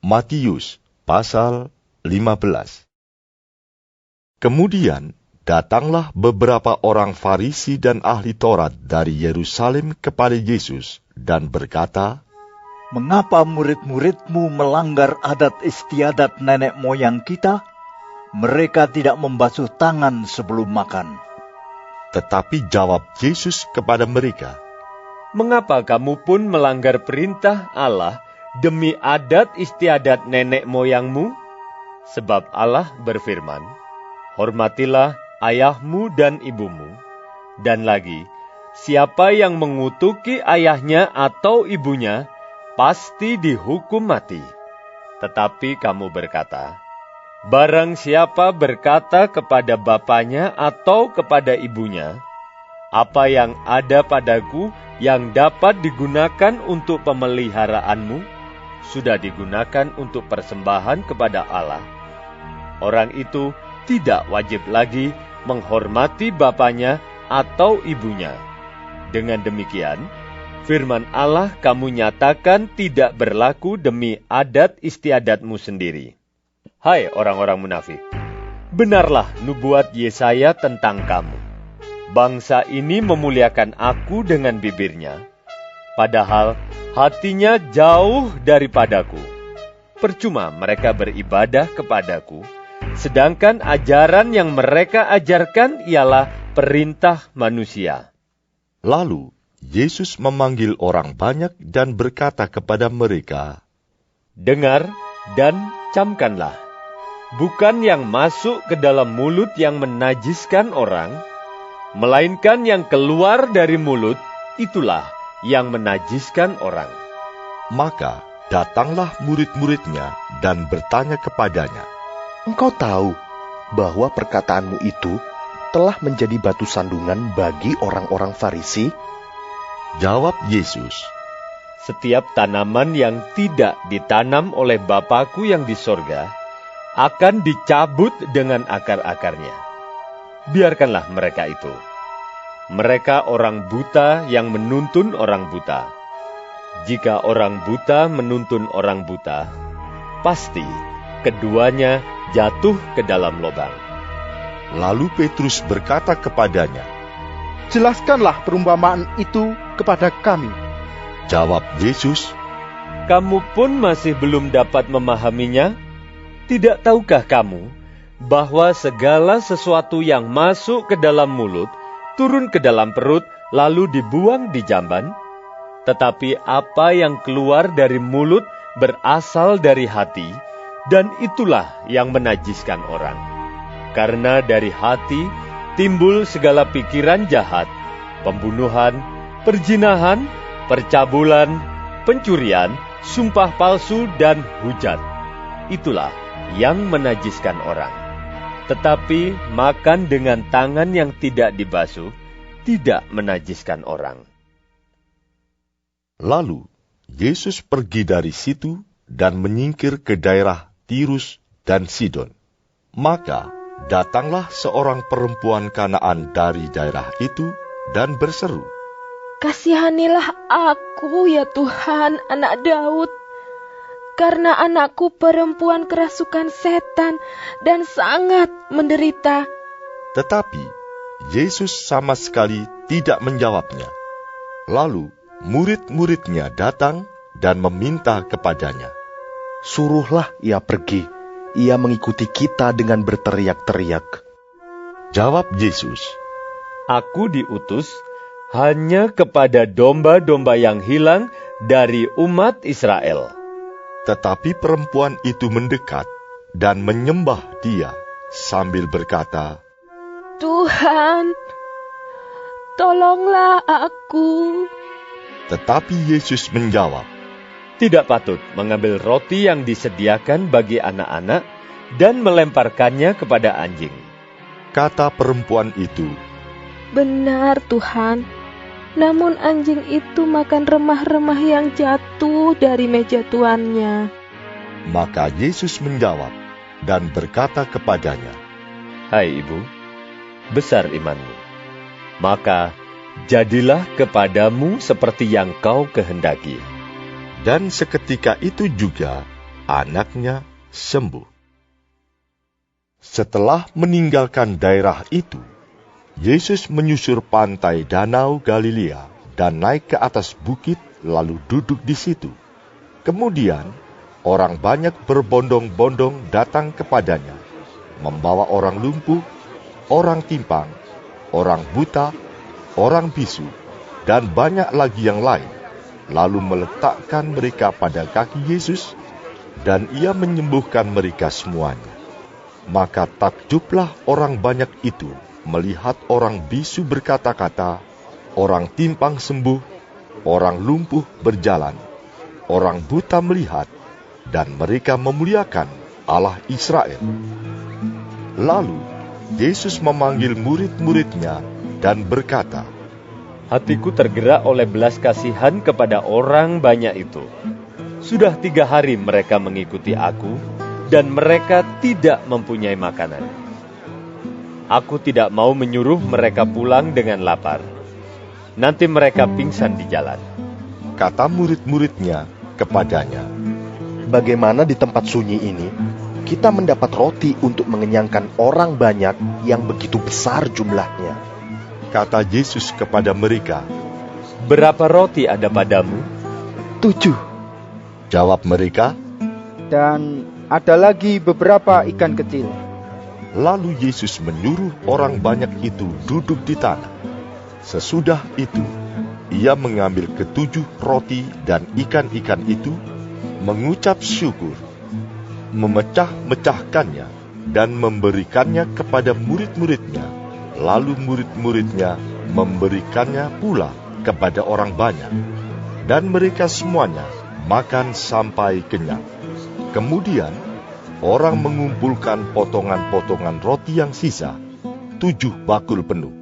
Matius pasal 15. Kemudian datanglah beberapa orang Farisi dan ahli Taurat dari Yerusalem kepada Yesus dan berkata, "Mengapa murid-muridmu melanggar adat istiadat nenek moyang kita? Mereka tidak membasuh tangan sebelum makan." Tetapi jawab Yesus kepada mereka, "Mengapa kamu pun melanggar perintah Allah demi adat istiadat nenek moyangmu? Sebab Allah berfirman, hormatilah ayahmu dan ibumu. Dan lagi, siapa yang mengutuki ayahnya atau ibunya, pasti dihukum mati. Tetapi kamu berkata, barang siapa berkata kepada bapanya atau kepada ibunya, apa yang ada padaku yang dapat digunakan untuk pemeliharaanmu, sudah digunakan untuk persembahan kepada Allah, orang itu tidak wajib lagi menghormati bapanya atau ibunya. Dengan demikian, firman Allah kamu nyatakan tidak berlaku demi adat istiadatmu sendiri. Hai orang-orang munafik, benarlah nubuat Yesaya tentang kamu. Bangsa ini memuliakan aku dengan bibirnya, padahal hatinya jauh daripadaku. Percuma mereka beribadah kepadaku, sedangkan ajaran yang mereka ajarkan ialah perintah manusia. Lalu Yesus memanggil orang banyak dan berkata kepada mereka, dengar dan camkanlah. Bukan yang masuk ke dalam mulut yang menajiskan orang, melainkan yang keluar dari mulut, itulah yang menajiskan orang. Maka datanglah murid-muridnya dan bertanya kepadanya, Engkau tahu bahwa perkataanmu itu telah menjadi batu sandungan bagi orang-orang Farisi? Jawab Yesus, Setiap tanaman yang tidak ditanam oleh Bapa-Ku yang di sorga akan dicabut dengan akar-akarnya. Biarkanlah mereka itu. Mereka orang buta yang menuntun orang buta. Jika orang buta menuntun orang buta, pasti keduanya jatuh ke dalam lubang. Lalu Petrus berkata kepadanya, Jelaskanlah perumpamaan itu kepada kami. Jawab Yesus, Kamu pun masih belum dapat memahaminya? Tidak tahukah kamu bahwa segala sesuatu yang masuk ke dalam mulut turun ke dalam perut, lalu dibuang di jamban? Tetapi apa yang keluar dari mulut berasal dari hati, dan itulah yang menajiskan orang. Karena dari hati timbul segala pikiran jahat, pembunuhan, perzinahan, percabulan, pencurian, sumpah palsu, dan hujat. Itulah yang menajiskan orang. Tetapi makan dengan tangan yang tidak dibasuh tidak menajiskan orang. Lalu Yesus pergi dari situ dan menyingkir ke daerah Tirus dan Sidon. Maka datanglah seorang perempuan Kanaan dari daerah itu dan berseru, Kasihanilah aku ya Tuhan, anak Daud. Karena anakku perempuan kerasukan setan dan sangat menderita. Tetapi Yesus sama sekali tidak menjawabnya. Lalu murid-muridnya datang dan meminta kepadanya, Suruhlah ia pergi, ia mengikuti kita dengan berteriak-teriak. Jawab Yesus, Aku diutus hanya kepada domba-domba yang hilang dari umat Israel. Tetapi perempuan itu mendekat dan menyembah Dia sambil berkata, Tuhan, tolonglah aku. Tetapi Yesus menjawab, Tidak patut mengambil roti yang disediakan bagi anak-anak dan melemparkannya kepada anjing. kata perempuan itu, Benar Tuhan, namun anjing itu makan remah-remah yang jatuh dari meja tuannya. Maka Yesus menjawab dan berkata kepadanya, Hai ibu, besar imanmu. Maka jadilah kepadamu seperti yang kau kehendaki. Dan seketika itu juga anaknya sembuh. Setelah meninggalkan daerah itu, Yesus menyusur pantai Danau Galilea dan naik ke atas bukit lalu duduk di situ. Kemudian, orang banyak berbondong-bondong datang kepadanya, membawa orang lumpuh, orang timpang, orang buta, orang bisu, dan banyak lagi yang lain, lalu meletakkan mereka pada kaki Yesus, dan ia menyembuhkan mereka semuanya. Maka takjublah orang banyak itu melihat orang bisu berkata-kata, orang timpang sembuh, orang lumpuh berjalan, orang buta melihat, dan mereka memuliakan Allah Israel. Lalu Yesus memanggil murid-muridnya dan berkata, Hatiku tergerak oleh belas kasihan kepada orang banyak itu. Sudah 3 hari mereka mengikuti aku, dan mereka tidak mempunyai makanan. Aku tidak mau menyuruh mereka pulang dengan lapar. Nanti mereka pingsan di jalan. Kata murid-muridnya kepadanya, Bagaimana di tempat sunyi ini kita mendapat roti untuk mengenyangkan orang banyak yang begitu besar jumlahnya? Kata Yesus kepada mereka, Berapa roti ada padamu? 7. Jawab mereka. Dan ada lagi beberapa ikan kecil. Lalu Yesus menyuruh orang banyak itu duduk di tanah. Sesudah itu, ia mengambil ke-7 roti dan ikan-ikan itu, mengucap syukur, memecah-mecahkannya, dan memberikannya kepada murid-muridnya. Lalu murid-muridnya memberikannya pula kepada orang banyak. Dan mereka semuanya makan sampai kenyang. Kemudian, orang mengumpulkan potongan-potongan roti yang sisa, 7 bakul penuh.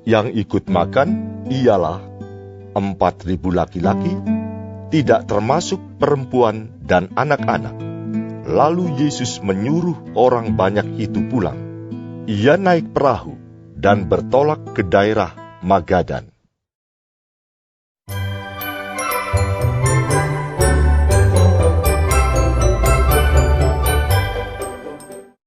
Yang ikut makan ialah 4.000 laki-laki, tidak termasuk perempuan dan anak-anak. Lalu Yesus menyuruh orang banyak itu pulang. Ia naik perahu dan bertolak ke daerah Magadan.